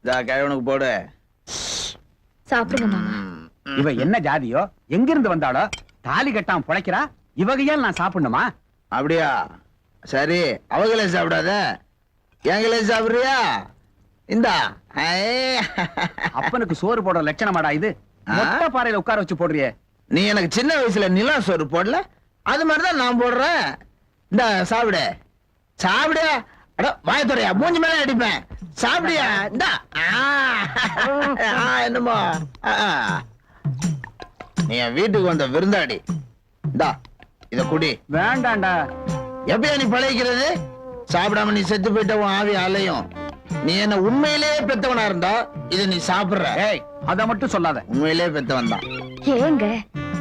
கிழவனுக்கு போடு. சாப்பிடுங்க மாமா. இவ என்ன ஜாதியோ, எங்க இருந்து வந்தாளோ, தாலி கட்டாம பொழைக்கிறா. இவகையால் நான் சாப்பிடணுமா? அப்படியா? சரி, அவங்களே சாப்பிடாத, எங்களே சாப்பிடுறியா? இந்தா. அப்பனுக்கு சோறு போடுற லட்சணமாடா இது? மொட்டை பாறையில உட்கார வச்சு போடுறியே. நீ எனக்கு சின்ன வயசுல நிலா சோறு போடல, அது மாதிரிதான் நான் போடுறேன். இந்த சாப்பிடு சாப்பிடு. வாயத்துறையா மூஞ்சி மேல அடிப்பேன். சாப்பிடியா? இந்தா. என்னமோ நீ என் வீட்டுக்கு வந்த விருந்தாடி. இந்தா இத குடி. வேண்டாண்டா. எப்பயா நீ பழகிக்கிறது? சாப்பிடாம நீ செத்து போயிட்ட உன் ஆவி அலையும். நீ என்ன உண்மையிலேயே பெத்தவனா இருந்தா இத நீ சாப்பிடுற. அத மட்டும் சொல்லாத. உண்மையிலேயே பெத்தவன் தான். ஏங்க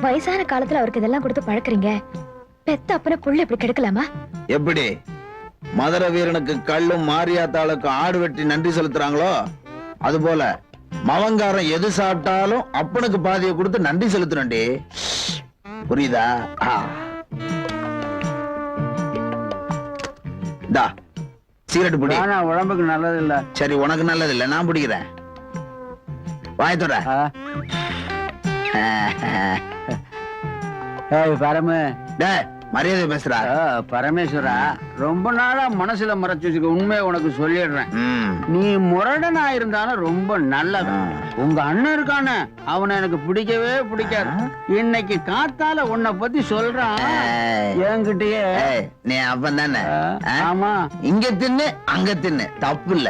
வயசான காலத்துல அவருக்கு இதெல்லாம் கொடுத்து பழக்கறீங்க? பெத்த அப்பன புள்ள இப்படி கெடுக்கலாமா? எப்படி மதுர வீரனுக்கு கல்லும் மாரியாத்தாளுக்கு ஆடு வெட்டி நன்றி செலுத்துறாங்களோ, அது போல மவங்காரன் எது சாப்பிட்டாலும் அப்பனுக்கு பாதியை கொடுத்து நன்றி செலுத்துறேன்டி. புரியுதா? இந்தா சிகரெட் பிடி. உடம்புக்கு நல்லது இல்ல. சரி, உனக்கு நல்லது இல்ல, நான் பிடிக்கிறேன். வாயத்தோட. பரமு, மரியாதை பேசுறா. பரமேஸ்வரா, ரொம்ப நாளா மனசுல மறைச்சு வச்சுக்க உண்மையை உனக்கு சொல்லிடுறேன். நீ முரடனா இருந்தாலும் ரொம்ப நல்லது. உங்க அண்ணன் இருக்கானே, அவனை எனக்கு பிடிக்கவே பிடிக்காது. இன்னைக்கு காத்தால உன்னை பத்தி சொல்றான் என்கிட்டயே. நீ அப்பன் தானே? ஆமா. இங்க தின்னு அங்க தின்னு தப்பு இல்ல.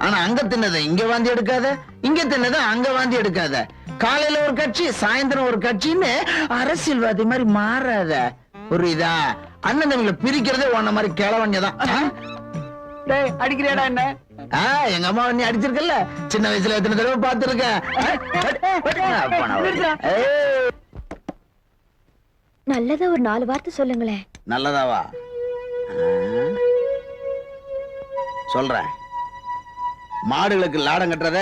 ஆனா அங்க தின்னத இங்க வாந்தி எடுக்காத, இங்க தின்னத அங்க வாந்தி எடுக்காத. காலையில ஒரு கட்சி, சாயந்தரம் ஒரு கட்சின்னு அரசியல்வாதி மாதிரி மாறாத. புரியுதா? அண்ணன் தம்பிகளை பிரிக்கிறதே உன்ன மாதிரி கிழவங்கதான். அடிக்கிறியாடா என்ன? எங்க அம்மா நீ அடிச்சிருக்கல, சின்ன வயசுல எத்தனை தடவை பார்த்திருக்க. நல்லதா ஒரு 4 வார்த்தை சொல்லுங்களேன். நல்லதாவா? சொல்றேன். மாடுகளுக்கு லாடம் கட்டுறத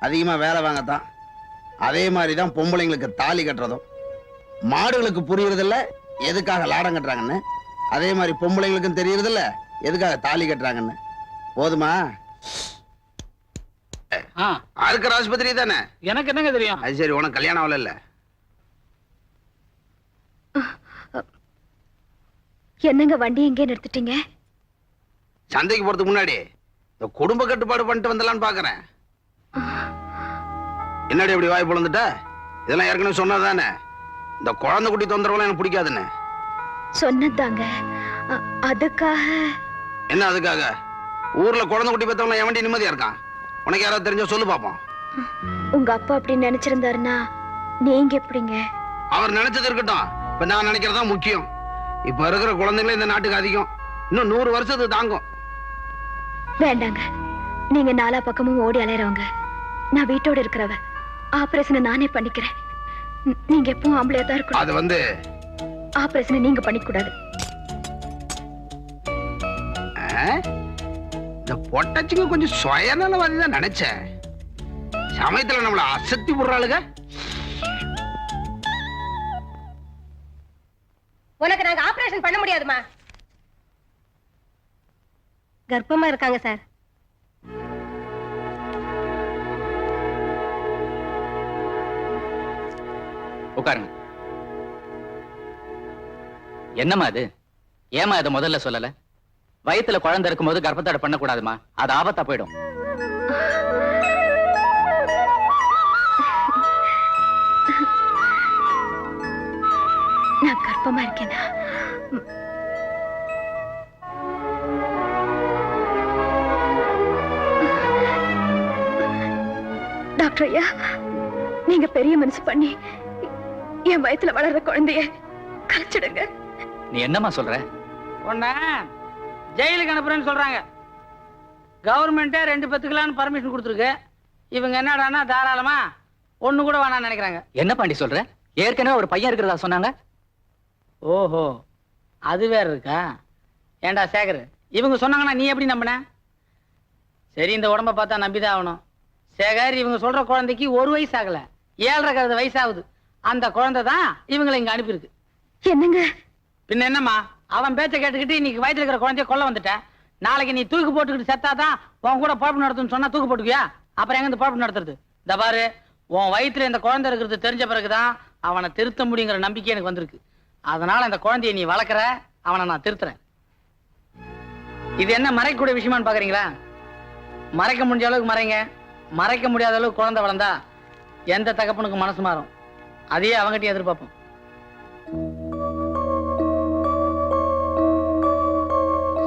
அதிகமா வேலை வாங்கத்தான். அதே மாதிரிதான் பொம்பளைங்களுக்கு தாலி கட்டுறதும். மாடுகளுக்கு புரியறதில்ல எதுக்காக லாடம் கட்டுறாங்கன்னு, அதே மாதிரி பொம்பளைங்களுக்கும் தெரியறதில்ல எதுக்காக தாலி கட்டுறாங்கன்னு. போதுமா? இருக்கிற ஆஸ்பத்திரி தானே? எனக்கு என்னங்க தெரியும்? அது சரி, உனக்கு கல்யாணம் ஆகல? இல்ல என்னங்க வண்டி எங்கே நிறுத்திட்டீங்க? சந்தைக்கு போறதுக்கு முன்னாடி இந்த குடும்ப கட்டுப்பாடு பண்ணிட்டு வந்தலான்னு பாக்குறேன். என்னடி இப்படி வாய் பொழந்துட்ட? இதெல்லாம் ஏற்கனவே சொன்னதானே, இந்த குழந்தை குட்டி தொந்தரவுலாம் எனக்கு பிடிக்காதுன்னு. சொன்னதாங்க. அதுக்காக என்ன அதுக்காக? ஊர்ல குழந்தை குட்டி பெத்தவங்க எவன் நிம்மதியா இருக்கான்? உனக்கு யாராவது தெரிஞ்சா சொல்லு பாப்போம். உங்க அப்பா அப்படி நினைச்சிருந்தாருன்னா நீங்க எப்படிங்க? அவர் நினைச்சது இருக்கட்டும், இப்ப நான் நினைக்கிறதா முக்கியம். இப்ப இருக்கிற குழந்தைங்களே இந்த நாட்டுக்கு அதிகம். இன்னும் 100 வருஷத்துக்கு தாங்கும். வேண்டாங்க. நீங்க 4 பக்கமும் ஓடி அலையறவங்க. நான் வீட்டோட இருக்கிறவ. ஆபரேஷனை நானே பண்ணிக்கிறேன். நீங்க எப்பவும் ஆம்பளையா தான் இருக்கணும். அது வந்து ஆபரேஷனை நீங்க பண்ணிக்கூடாது. இந்த பொட்டச்சிங்க கொஞ்சம் சுயநலவாதி தான் நினைச்சேன். சமயத்துல நம்மள அசத்தி போடுறாளுங்க. உனக்கு நாங்க ஆபரேஷன் பண்ண முடியாதுமா. கர்ப்பமா இருக்காங்க சார். உட்காருங்க. என்னம்மா அது? ஏமா இதை முதல்ல சொல்லல? வயித்துல குழந்தை இருக்கும் போது கர்ப்பத்தடை பண்ணக்கூடாதுமா, அது ஆபத்தா போயிடும். நான் கர்ப்பமா இருக்கேனா? டாக்டர் ஐயா, நீங்க பெரிய மனசு பண்ணி என் வயித்துல வளர்ற குழந்தைய கலைச்சிடுங்க. நீ என்னம்மா சொல்ற? உன்ன ஜெயிலுக்கு அனுப்புறேன்னு சொல்றாங்க. கவர்மெண்டே 2 பெத்துக்கலான்னு பர்மிஷன் கொடுத்துருக்கு. இவங்க என்னடான்னா தாராளமா 1 கூட வேணாம்னு நினைக்கிறாங்க. என்ன பாண்டி சொல்ற? ஏற்கனவே ஒரு பையன் இருக்கிறதா சொன்னாங்க. ஓஹோ, அது வேற இருக்கா? ஏண்டா சேகர், இவங்க சொன்னாங்கன்னா நீ எப்படி நம்பின? சரி, இந்த உடம்ப பார்த்தா நம்பிதான் ஆகணும். சேகர், இவங்க சொல்ற குழந்தைக்கு 1 வயசு ஆகல, 7.5 வயசாகுது. அந்த குழந்தை தான் இவங்களை இங்க அனுப்பியிருக்கு. என்னங்க? பின்ன என்னம்மா, அவன் பேச்ச கேட்டுக்கிட்டு இன்னைக்கு வயிற்றுல இருக்கிற குழந்தைய கொல்ல வந்துட்ட. நாளைக்கு நீ தூக்கு போட்டுக்கிட்டு செத்தாதான் உன் கூட பழப்பு நடத்துன்னு சொன்னா தூக்கு போட்டுக்கியா? அப்புறம் எங்க இந்த பொழப்பு நடத்துறது? இந்த பாரு, உன் வயித்துல இந்த குழந்தை இருக்கிறது தெரிஞ்ச பிறகுதான் அவனை திருத்த முடியுங்கிற நம்பிக்கை எனக்கு வந்திருக்கு. அதனால இந்த குழந்தைய நீ வளர்க்குற, அவனை நான் திருத்துறேன். இது என்ன மறைக்கக்கூடிய விஷயமான்னு பாக்குறீங்களா? மறைக்க முடிஞ்ச அளவுக்கு மறைங்க. மறைக்க முடியாத அளவுக்கு குழந்தை வளர்ந்தா எந்த தகப்பனுக்கும் மனசு மாறும். அதையே அவங்ககிட்டயும் எதிர்பார்ப்போம்.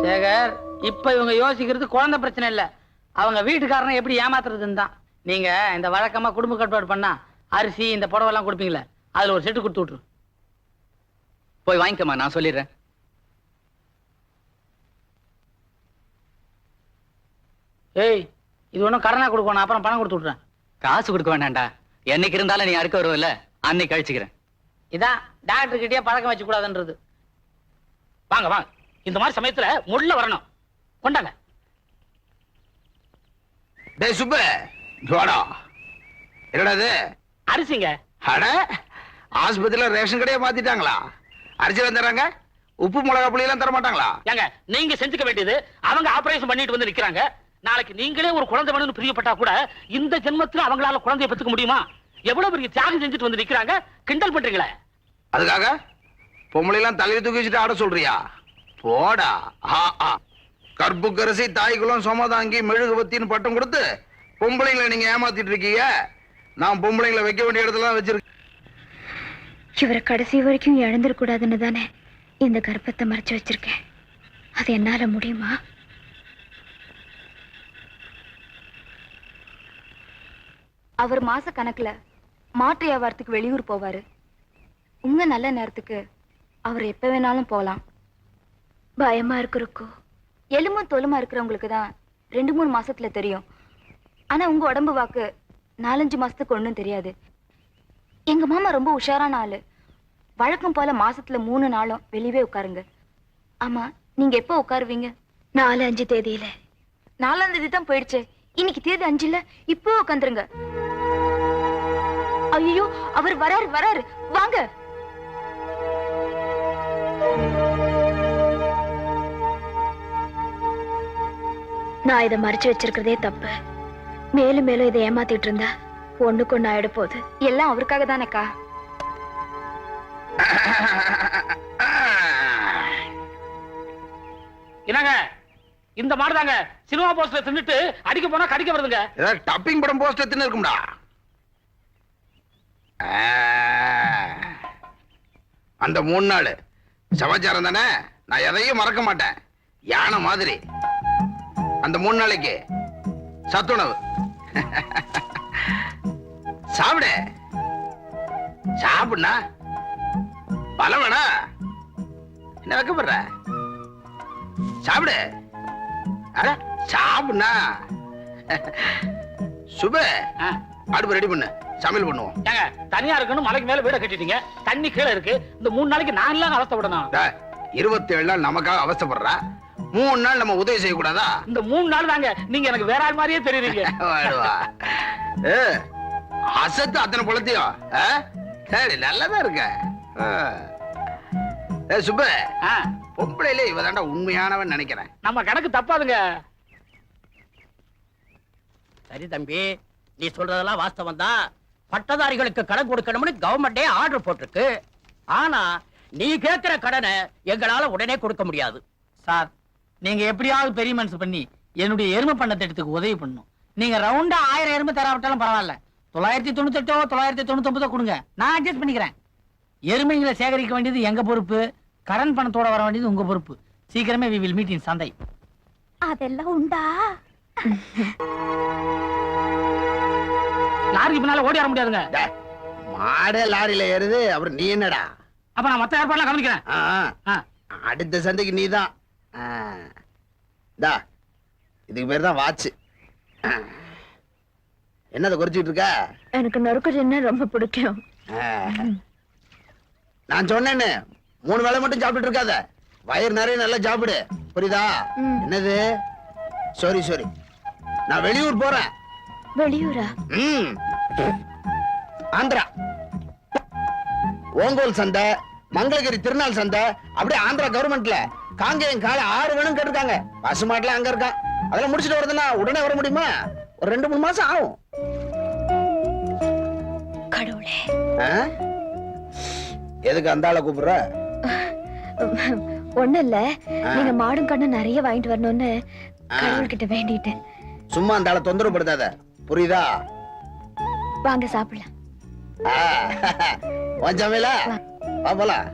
சேகர், இப்ப இவங்க யோசிக்கிறது குழந்தை பிரச்சனை இல்ல, அவங்க வீட்டுக்காரனை எப்படி ஏமாத்துறதுன்னு தான். நீங்க இந்த வழக்கமா குடும்ப கட்டுப்பாடு பண்ணா அரிசி இந்த புடவை எல்லாம் கொடுப்பீங்களே, அதுல ஒரு செட்டு கொடுத்து விட்டுரு. போய் வாங்கிக்கமா, நான் சொல்லிடுறேன். ஏய், இது ஒன்றும் கடனா கொடுக்கணும், அப்புறம் பணம் கொடுத்து விட்றேன். காசு கொடுக்க வேண்டாம்டா. என்னைக்கு இருந்தாலும் நீ அறுக்க வருவல்ல, அன்னைக்கு கழிச்சுக்கிறேன். இதான் டாக்டர் கிட்டே பழக்கம் வச்சு கூடாதுன்றது. வாங்க வாங்க, இந்த மாதிரி சமயத்துல முள்ள வரணும். கொண்டாங்க. டேய் சுப்பு, வாடா. என்னடா இது? அரிசிங்க. அட, ஆஸ்பத்திரியில ரேஷன் கடையை மாத்திட்டாங்களா? அரிசி வந்துடுறாங்க, உப்பு மிளகா புளி எல்லாம் தர மாட்டாங்களா? ஏங்க, நீங்க செஞ்சுக்க வேண்டியது, அவங்க ஆபரேஷன் பண்ணிட்டு வந்து நிக்கிறாங்க. நாளைக்கு நீங்களே ஒரு குழந்தை வேணும்னு பிரியப்பட்டா கூட இந்த ஜென்மத்துல அவங்களால குழந்தைய பெத்துக்க முடியுமா? எவ்வளவு பெரிய தியாகம் செஞ்சுட்டு வந்து நிக்கிறாங்க, கிண்டல் பண்றீங்களே. அதுக்காக பொம்பளை எல்லாம் தலையை தூக்கி வச்சுட்டு ஆட சொல்றியா? போடா. கற்புக்கரசி தாய்க்குளம் சோமதாங்கி மெழுகுபத்தின்னு பட்டம் கொடுத்து பொம்பளைங்களை நீங்க ஏமாத்திட்டு இருக்கீங்க. நான் பொம்பளைங்களை வைக்க வேண்டிய இடத்துல வச்சிருக்கேன். இவரை கடைசி வரைக்கும் இழந்துடக்கூடாதுன்னு தானே இந்த கர்ப்பத்தை மறைச்சு வச்சிருக்கேன். அது என்னால முடியுமா? அவர் மாச கணக்குல மாட்டு வியாபாரத்துக்கு வெளியூர் போவாரு. உங்க நல்ல நேரத்துக்கு அவர் எப்ப வேணாலும் போலாம். பயமா இருக்குறக்கோ. எலும்பும் தோலுமா இருக்கிறவங்களுக்கு தான் 2-3 மாசத்துல தெரியும். ஆனா உங்க உடம்பு வாக்கு 4-5 மாசத்துக்கு ஒண்ணும் தெரியாது. எங்க மாமா ரொம்ப உஷாரான ஆளு. வழக்கம் போல மாசத்துல 3 நாளும் வெளியவே உட்காருங்க. ஆமா, நீங்க எப்ப உட்காருவீங்க? 4-5 தேதியில. 4ஆம் தேதி தான் போயிடுச்சு. இன்னைக்கு தேதி 5 இப்போ உட்காந்துருங்க. ஐயோ, அவர் வராரு வராரு, வாங்க. நான் இதை மறைச்சு வச்சிருக்கிறதே தப்பு. மேலும் மேலும் இதை ஏமாத்திட்டு இருந்தா ஒண்ணுக்கு ஒண்ணு ஆயிட போகுது. எல்லாம் அவருக்காக தானேக்கா. என்னங்க, இந்த மாதிரிதாங்க சினிமா போஸ்டர் தின்னுட்டு அடிக்க போனா கடிக்க வருதுங்க. ஏதாவது டப்பிங் படம் போஸ்டர் தின்னு இருக்கும்டா. அந்த 3 நாள் சமாச்சாரம் தானே, நான் எதையும் மறக்க மாட்டேன். யானை மாதிரி அந்த 3 நாளைக்கு சத்துணவு சாப்பிடு. சாப்பிடுனா பலம் வேணா, என்ன வைக்கப்படுற? சாப்பிடு. அட சாப்பிடுனா. சுப, அடுப்பு ரெடி பண்ணு, சமையல் பண்ணுவோம். ஏங்க, தனியா இருக்கணும், மலைக்கு மேல வீட கட்டிட்டீங்க, தண்ணி கீழே இருக்கு. இந்த 3 நாளைக்கு நான் எல்லாம் அவஸ்தைப்படணும். 27 நாள் நமக்காக அவஸ்தைப்படுறா, 3 நாள் நம்ம உதவி செய்யக்கூடாதா? இந்த 3 நாள் தாங்க நீங்க எனக்கு வேற ஆள் மாதிரியே தெரியுறீங்க. அசத்து அத்தனை பொழத்தையும். சரி, நல்லதா இருக்க. சுப, பொம்பளையில இவதாண்டா உண்மையானவன் நினைக்கிறேன். நம்ம கணக்கு தப்பாதுங்க. சரி தம்பி, நீ சொல்றதெல்லாம் வாஸ்தவம் தான். பட்டதாரிகளுக்கு கடன் கொடுக்கணும்னு கவர்மெண்டே ஆர்டர் போட்டிருக்கு. ஆனா நீ கேட்கிற கடனை எங்களால உடனே கொடுக்க முடியாது. சார், நீங்க எப்படியாவது பெரிய மனசு பண்ணி என்னுடைய எருமை பண்ண திட்டத்துக்கு உதவி பண்ணணும். நீங்க ரவுண்டா 1000 எருமை தராவிட்டாலும் பரவாயில்ல, 998 999 கொடுங்க, நான் அட்ஜஸ்ட் பண்ணிக்கிறேன். எருமைகளை சேகரிக்க வேண்டியது எங்க பொறுப்பு, கடன் பணத்தோட வர வேண்டியது உங்க பொறுப்பு. சீக்கிரமே we will meet in சந்தை. அதெல்லாம் உண்டா? லாரிக்கு பின்னால ஓடி வர முடியாதுங்க. மாடு லாரியில ஏறுது, அப்புறம் நீ என்னடா? அப்ப நான் மத்த ஏற்பாடுலாம் கவனிக்கிறேன். அடுத்த சந்தைக்கு நீதான். இதுக்கு பேர் தான் வாட்ச். என்னத குறிச்சிட்டு இருக்க? எனக்கு நொறுக்குறதுன்னா ரொம்ப பிடிக்கும். நான் சொன்னேன்னு 3 வேளை மட்டும் சாப்பிட்டு இருக்காத, வயிறு நிறைய நல்லா சாப்பிடு, புரியுதா? என்னது? சரி, நான் வெளியூர் போறேன். வெளியூரா? ஆந்திரா. ஓங்கோல் சந்தை, மங்களகிரி திருநாள் சந்தை, அப்படியே ஆந்திரா கவர்மெண்ட்ல காங்கேயம் காலை 6 வேணும் கேட்டிருக்காங்க. பசு மாட்டுல அங்க இருக்கான். அதெல்லாம் முடிச்சுட்டு வருதுன்னா உடனே வர முடியுமா? ஒரு 2-3 மாசம் ஆகும். கடவுளே, ஆ? எதுக்கு அந்த ஆளை கூப்பிடுற? ஒண்ணு இல்ல, நீங்க மாடும் கண்ணும் நிறைய வாங்கிட்டு வரணும்னு கடவுள்கிட்ட வேண்டிட்டேன். சும்மா அந்த ஆளை தொந்தரவு படுத்தாத, புரியுதா? வாங்க சாப்பிடலாம். சமையலா போலாம்.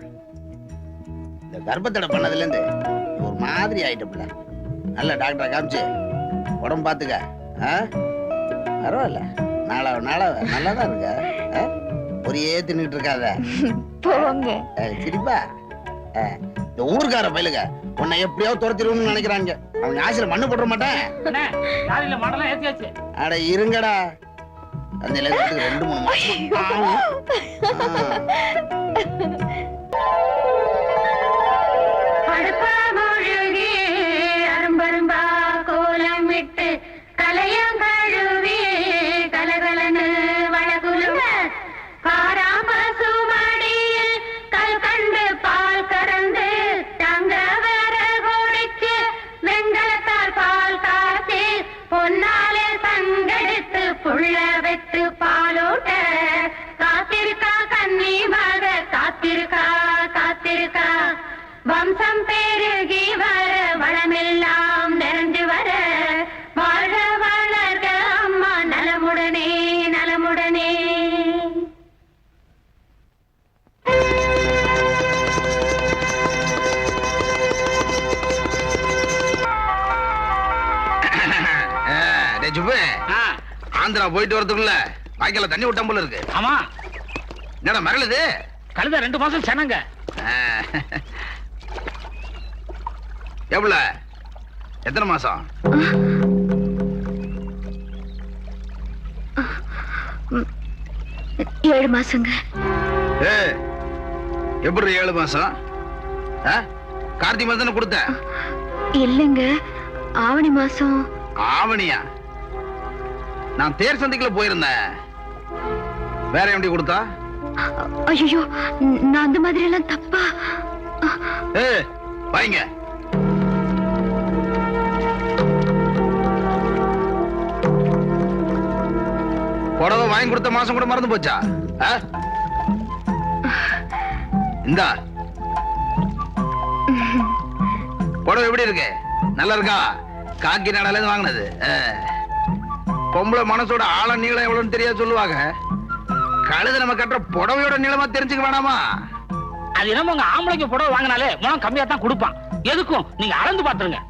இந்த கர்ப்பத்தடை பண்ணதுல இருந்து ஒரு மாதிரி ஆயிட்டப்பல. நல்ல டாக்டரை காமிச்சு உடம்பு பாத்துக்க. பரவாயில்ல, நாளாவ நல்லாதான் இருக்க. ஒரே தின்னுட்டு இருக்காத. போங்க. சரிப்பா. இந்த ஊர்க்கார பயிலுங்க உன்னை எப்படியாவது துரத்திடுவோம்னு நினைக்கிறாங்க. அவங்க ஆசையில மண்ணு போட மாட்டேன். அட இருங்கடா, அந்த 2-3 மாசம். அரும்பரும்பா கோலம் விட்டு கலையங்கழுவி கலகலனு வளகுலுவ காராம்பசு மடியில் கல் கண்டு பால் கறந்து தங்க வேற கோடிக்கு வெண்கலத்தால் பால் காய்ச்சி பொன்னாலே சங்கெடுத்து புள்ள வெத்து பாலோட்ட காத்திருக்கா கன்னி மக காத்திருக்கா காத்திருக்கா வம்சம் பெருகி வர வளமெல்லாம் நிறைஞ்சு வர வாழ்க வளர்க அம்மா நலமுடனே நலமுடனே. ஆந்திரா போயிட்டு வரதுக்குள்ள வாய்க்கால தண்ணி விட்டான் போல இருக்கு. ஆமா, என்னடா மரளுது? கழுத 2 மாசம் செனங்க. எவ்வளவு? எத்தனை மாசம்? 7 மாசங்க. எப்படி 7 மாசம்? கார்த்திகை மாசம் தானே கொடுத்த? இல்லைங்க, ஆவணி மாசம். ஆவணியா? நான் தேர் சந்தைக்குள்ள போயிருந்தேன். வேற எப்படி கொடுத்தா? ஐயோ, நான் அந்த மாதிரி எல்லாம் தப்பா. வாங்க. புடவை வாங்கி கொடுத்த மாசம் கூட மறந்து போச்சா? இந்தா புடவை எப்படி இருக்கு? நல்லா இருக்கா? காக்கி நாடால இருந்து வாங்கினது. பொம்பளை மனசோட ஆழ நீளம் எவ்வளவுன்னு தெரியாது சொல்லுவாங்க. கழுத நம்ம கட்டுற புடவையோட நீளமா தெரிஞ்சுக்க வேணாமா? அது என்னமோ உங்க ஆம்பளைக்கு புடவை வாங்கினாலே முனம் கம்மியா தான் கொடுப்பான். எதுக்கும் நீங்க அளந்து பாத்துருங்க.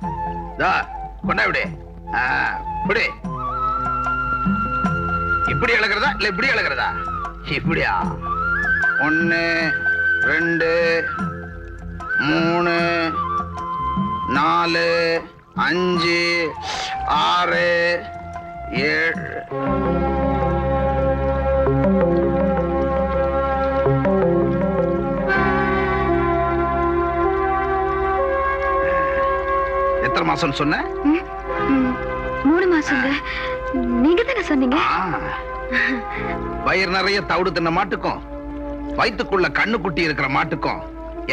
கொண்டா இப்படி இப்படி இப்படி இழக்கிறதா இல்ல இப்படி இழக்கிறதா? இப்படியா? 1 2 3 4 5 6 7. எத்தனை மாசம் சொன்ன? 3 மாசங்க. நீங்க தானே சொன்னீங்க. வயிறு நிறைய தவிடு தின்ன மாட்டுக்கும் வயிற்றுக்குள்ள கண்ணு குட்டி இருக்கிற மாட்டுக்கும்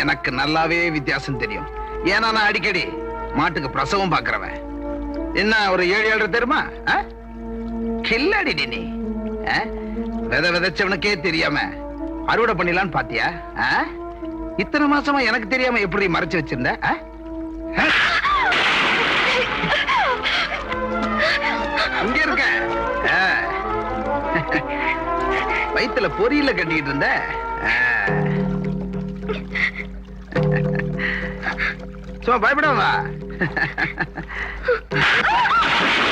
எனக்கு நல்லாவே வித்தியாசம் தெரியும். ஏன்னா நான் அடிக்கடி மாட்டுக்கு பிரசவம் பாக்குறவன். என்ன ஒரு 7-7 தெரியுமா? கில்லாடி நீ விதை விதைச்சவனுக்கே தெரியாம அறுவடை பண்ணிடலான்னு பாத்தியா? இத்தனை மாசமா எனக்கு தெரியாம எப்படி மறைச்சு வச்சிருந்த? அங்க இருக்க வயித்துல பொரியல கட்டிக்கிட்டு இருந்த. சும்மா பயப்படாம